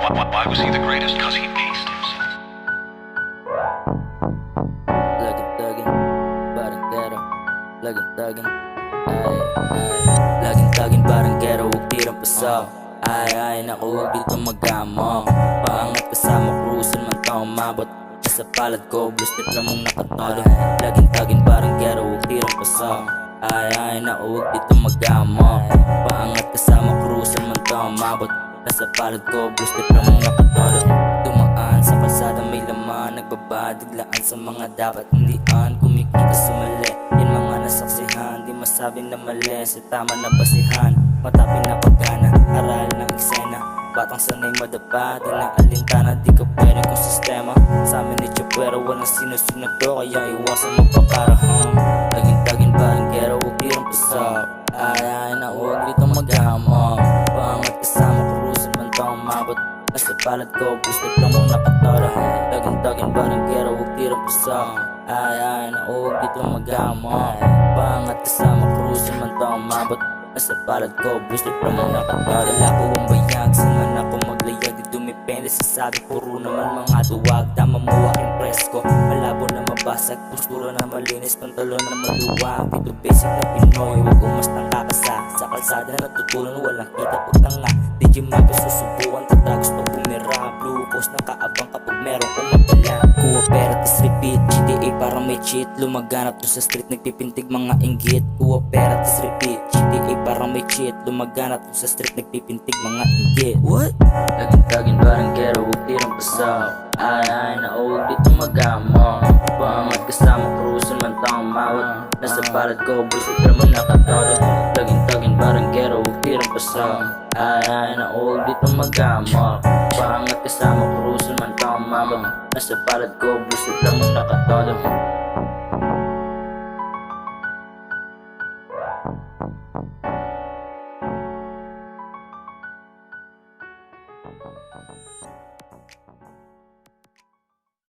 Why was he the greatest? Because he aced himself. Laging-taging, baranggero. Laging-taging, laging-taging baranggero, huwag tirang pasaw. Ay, naku, huwag dito magamo. Paangat kasama cruisin man taong mabot. Nasa palad ko, blue strip lang mong nakatolo. Laging-taging baranggero, huwag tirang pasaw. Ay, naku, huwag dito magamo. Paangat kasama cruisin man taong mabot. Nasa palad ko, blue strip lang mong nakatolo. Dumaan sa kalsada may laman, nagbabadiglaan sa mga dapat hindian. Kumikita sa mali, yun mga nasaksihan. Di masabi na mali, sa tama na basihan. Mataping na pagkana, aral ng eksena. Batang sanay madapa, di na alintana. Di ka pwede kung sistema. Sa amin ni Chapwera, walang sinusunod do. Kaya iwasan magpakarahang. Laging-taging baranggero, huwag tirang pasaw. Ay, na huwag dito magamo. Pangat kasama cruisin man taong mabot. Nasa palad ko, gusto lang mong nakatara. Laging-taging baranggero, huwag tirang pasaw. Ay, na huwag dito magamo. Pangat kasama cruisin man taong mabot. Nasa palad ko, gusto lang mong nakatara. Wala ko ang bayag, saan ako maglayag. Di dumipende sa sabi, puro naman mga duwag. Tama mo aking presko, malabo na mabasag. Postura na malinis, pantalon na maluwag. Dito basic na Pinoy, huwag umastang kakasa. Sa kalsada natutunan, walang kita pagtanga. DJ Mapes susubukan, tatagos pag bumira. Blue post na kaabang kapag meron kong mapala. Kuha pera tas repeat, GTA parang may cheat. Lumaganap to sa street, nagpipintig mga inggit. Kuha pera tas repeat, GTA parang may cheat. Lumaganap to sa street, nagpipintig mga inggit. What? Laging-taging baranggero, huwag tirang pasaw. Ay, na huwag dito magamo. Pangat kasama cruisin man taong mawat. Nasa palad ko, busit naman nakatolo. Laging-taging baranggero, huwag tirang pasaw. Ay, na huwag dito magamo. Pangat kasama cruisin man taong mawat. Nasa palad ko, busit naman nakatolo.